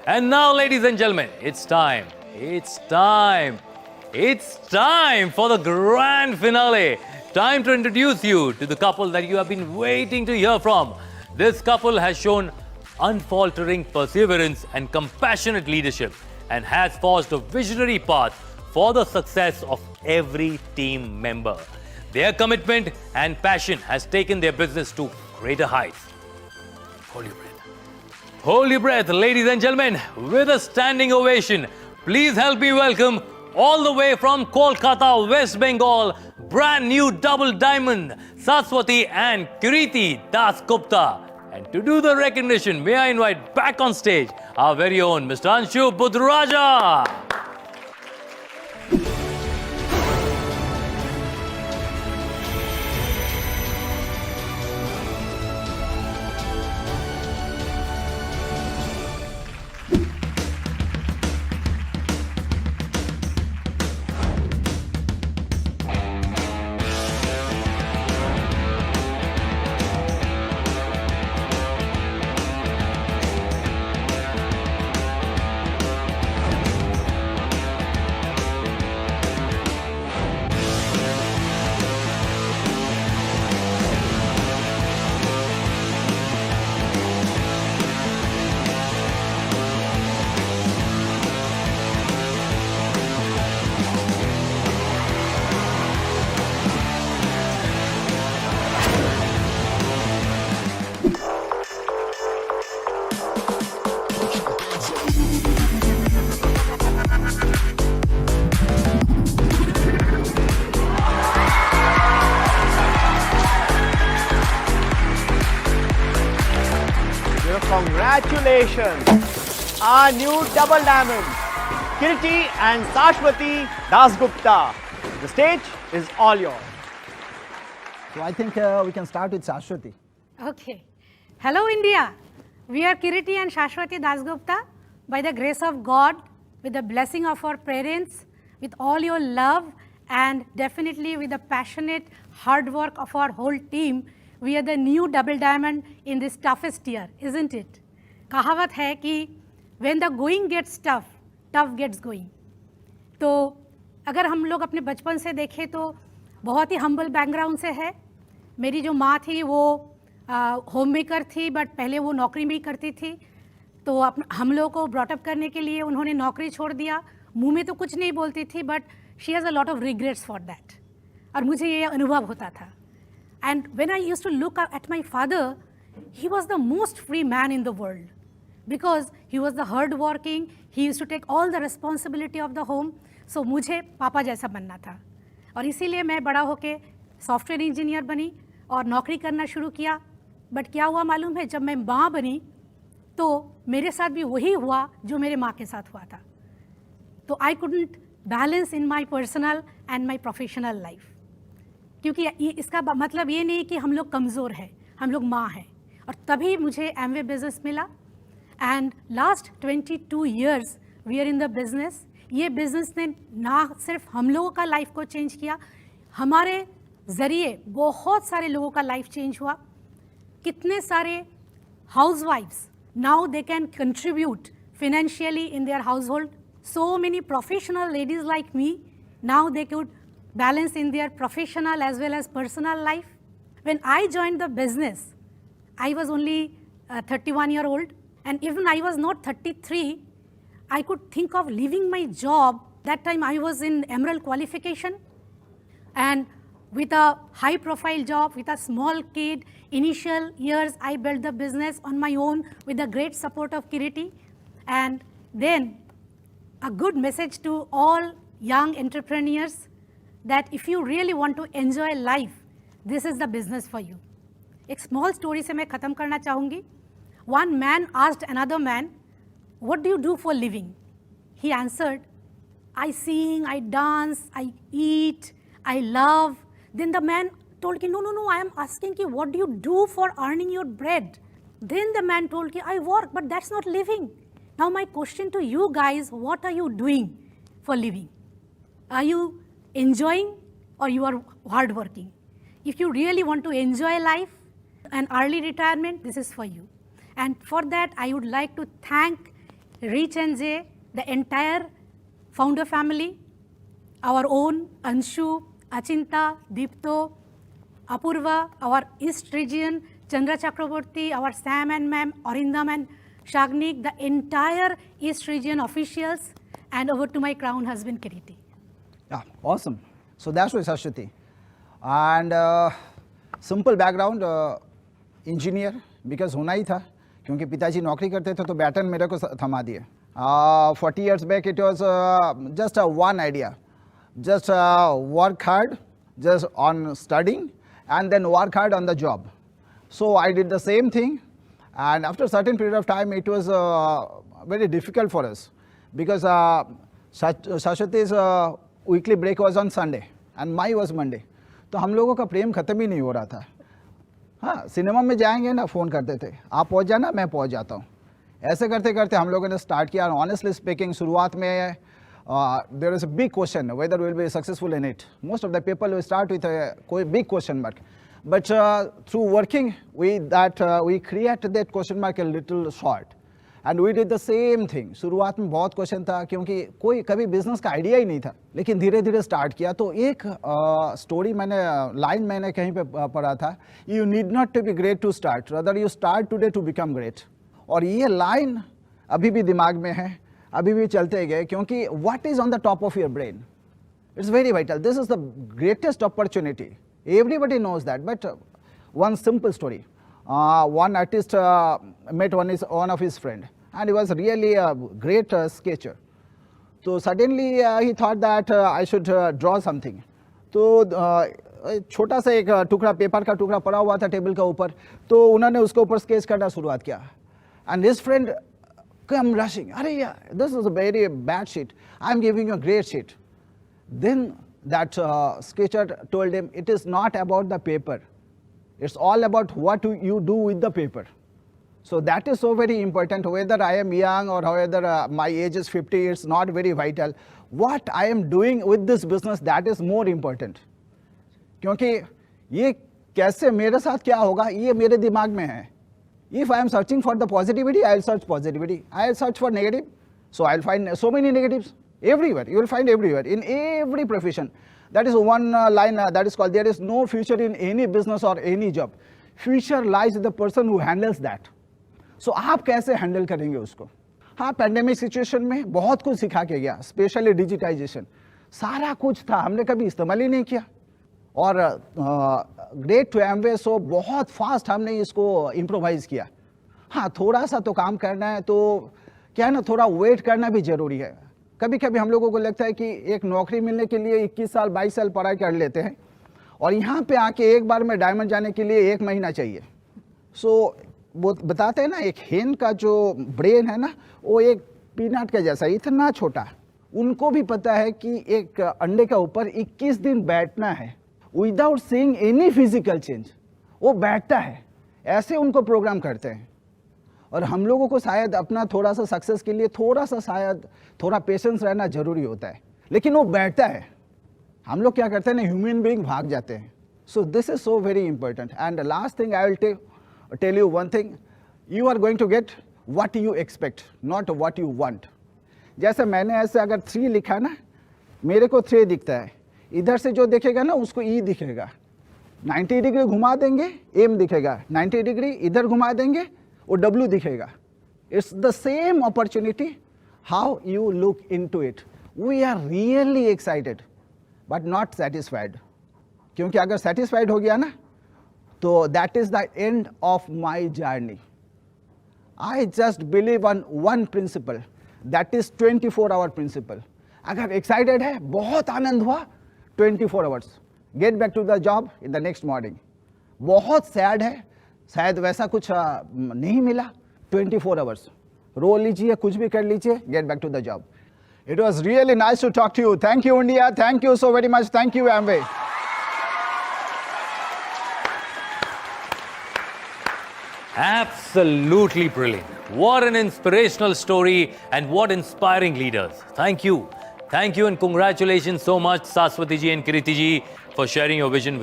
And now, ladies and gentlemen, it's time. It's time. It's time for the grand finale. Time to introduce you to the couple that you have been waiting to hear from. This couple has shown unfaltering perseverance and compassionate leadership and has forged a visionary path for the success of every team member. Their commitment and passion has taken their business to greater heights. Hold your breath. Hold your breath, ladies and gentlemen, with a standing ovation. Please help me welcome, all the way from Kolkata, West Bengal, brand new double diamond, Sashwati and Kiriti Dasgupta. And to do the recognition, may I invite back on stage our very own Mr. Anshu Budhraja. Congratulations, our new double diamond, Kirti and Sashwati Dasgupta. The stage is all yours. So I think we can start with Sashwati. Okay. Hello India. We are Kiriti and Sashwati Dasgupta. By the grace of God, with the blessing of our parents, with all your love and definitely with the passionate hard work of our whole team, we are the new double diamond in this toughest year, isn't it? कहावत है कि when the going gets tough, tough gets going. तो अगर हम लोग अपने बचपन से देखें तो बहुत ही हम्बल बैकग्राउंड से है. मेरी जो माँ थी वो होम मेकर थी, बट पहले वो नौकरी भी करती थी. तो हम लोगों को ब्रॉटअप करने के लिए उन्होंने नौकरी छोड़ दिया. मुंह में तो कुछ नहीं बोलती थी, but she has a lot of regrets for that. और मुझे ये अनुभव होता था. And when I used to look at my father, he was the most free man in the world because he was the hard working, he used to take all the responsibility of the home. So मुझे पापा जैसा बनना था और इसीलिए मैं बड़ा होके सॉफ्टवेयर इंजीनियर बनी और नौकरी करना शुरू किया. बट क्या हुआ मालूम है, जब मैं माँ बनी तो मेरे साथ भी वही हुआ जो मेरे माँ के साथ हुआ था. तो I couldn't balance in my personal and my professional life. क्योंकि इसका मतलब ये नहीं कि हम लोग कमज़ोर हैं, हम लोग माँ हैं. और तभी मुझे एमवे बिजनेस मिला. And last 22 years we are in the business. ये बिजनेस ने ना सिर्फ हम लोगों का लाइफ को चेंज किया, हमारे ज़रिए बहुत सारे लोगों का लाइफ चेंज हुआ. कितने सारे हाउसवाइफ्स now they can contribute financially in their household. So many professional ladies like me, now they could balance in their professional as well as personal life. When I joined the business, I was only 31-year-old, and even I was not 33, I could think of leaving my job. That time I was in Emerald qualification, and with a high profile job, with a small kid, initial years I built the business on my own with the great support of Kiriti. And then a good message to all young entrepreneurs that if you really want to enjoy life, this is the business for you. एक small story से मैं ख़त्म करना चाहूँगी. One man asked another man, what do you do for living? He answered, I sing, I dance, I eat, I love. Then the man told, no, I am asking you, what do you do for earning your bread? Then the man told, I work, but that's not living. Now my question to you guys, what are you doing for living? Are you enjoying or you are hardworking? If you really want to enjoy life and early retirement, this is for you. And for that, I would like to thank Reach and Jay, the entire founder family, our own Anshu, Achinta, Deepto, Apurva, our East region, Chandra Chakraborty, our Sam and Ma'am, Arindam and Shagnik, the entire East region officials, and over to my crown husband, Kiriti. Yeah, awesome. So that's why Saraswati. And simple background, engineer, because होना ही था, क्योंकि पिताजी नौकरी करते थे तो baton मेरे को थमा दिए. 40 years back it was just one idea, just work hard, just on studying, and then work hard on the job. So I did the same thing, and after a certain period of time it was very difficult for us, because Saraswati's weekly break was on Sunday and my was Monday. तो हम लोगों का प्रेम ख़त्म ही नहीं हो रहा था. हाँ, सिनेमा में जाएंगे ना, फ़ोन करते थे, आप पहुंच जाना, मैं पहुंच जाता हूँ. ऐसे करते करते हम लोगों ने स्टार्ट किया. ऑनेस्टली स्पीकिंग, शुरुआत में there is a big question whether will be successful in it. Most of the people will start with कोई big question mark, but through working we create that question mark a little short, and we did the same thing. शुरुआत में बहुत question था, क्योंकि कोई कभी business का idea ही नहीं था, लेकिन धीरे धीरे स्टार्ट किया. तो एक स्टोरी लाइन मैंने कहीं पे पढ़ा था, you need not to be great to start, rather you start today to become great. और ये लाइन अभी भी दिमाग में है, अभी भी चलते गए, क्योंकि what is on the top of your brain, it's very vital. This is the greatest opportunity, everybody knows that. But one simple story, one artist met one of his friend, and he was really a great sketcher. So suddenly he thought that I should draw something. तो छोटा सा एक टुकड़ा, paper का टुकड़ा पड़ा हुआ था टेबल के ऊपर, तो उन्होंने उसके ऊपर स्केच करना शुरुआत किया. And his friend come rushing, अरे यार, this is a very bad sheet, I am giving you a great sheet. Then that sketcher told him, it is not about the paper, it's all about what you do with the paper. So that is so very important. Whether I am young or whether my age is 50, it's not very vital. What I am doing with this business, that is more important. क्योंकि ये कैसे मेरे साथ क्या होगा, ये मेरे दिमाग में है. If I am searching for the positivity, I will search positivity. I will search for negative, so I will find so many negatives everywhere. You will find everywhere, in every profession. That is one line that is called, there is no future in any business or any job. Future lies with the person who handles that. So आप कैसे handle करेंगे उसको. हाँ, pandemic situation में बहुत कुछ सिखा के गया, स्पेशली डिजिटाइजेशन. सारा कुछ था, हमने कभी इस्तेमाल ही नहीं किया. और ग्रेट टू एमवे, सो बहुत फास्ट हमने इसको इम्प्रोवाइज किया. हाँ, थोड़ा सा तो काम करना है, तो क्या है ना, थोड़ा वेट करना भी ज़रूरी है. कभी कभी हम लोगों को लगता है कि एक नौकरी मिलने के लिए 21 साल 22 साल पढ़ाई कर लेते हैं, और यहाँ पे आके एक बार में डायमंड जाने के लिए 1 महीना चाहिए. सो वो बताते हैं ना, एक हेन का जो ब्रेन है ना, वो एक पीनट के जैसा, इतना छोटा. उनको भी पता है कि एक अंडे के ऊपर 21 दिन बैठना है without seeing any physical change. वो बैठता है, ऐसे उनको प्रोग्राम करते हैं. और हम लोगों को शायद अपना थोड़ा सा सक्सेस के लिए थोड़ा पेशेंस रहना जरूरी होता है, लेकिन वो बैठता है. हम लोग क्या करते हैं ना, ह्यूमन बीइंग भाग जाते हैं. So this is so very important. And last thing I will tell you one thing, you are going to get what you expect, not what you want. जैसे मैंने ऐसे अगर 3 लिखा ना, मेरे को 3 दिखता है. इधर से जो दिखेगा ना, उसको E दिखेगा. 90 डिग्री घुमा देंगे, M दिखेगा. 90 डिग्री इधर घुमा देंगे, वो W दिखेगा. It's the same opportunity, how you look into it. We are really excited, but not satisfied. क्योंकि अगर satisfied हो गया ना, तो that is the end of my journey. I just believe on one principle, that is 24-hour principle. अगर excited है, बहुत आनंद हुआ, 24 hours. Get back to the job in the next morning. बहुत sad है, शायद वैसा कुछ नहीं मिला, 24 hours. रो लीजिए, कुछ भी कर लीजिए, get back to the job. It was really nice to talk to you. Thank you, India. Thank you so very much. Thank you, Amway. Absolutely brilliant. What an inspirational story and what inspiring leaders. Thank you. Thank you and congratulations so much, Saraswati ji and Kiriti ji, for sharing your vision.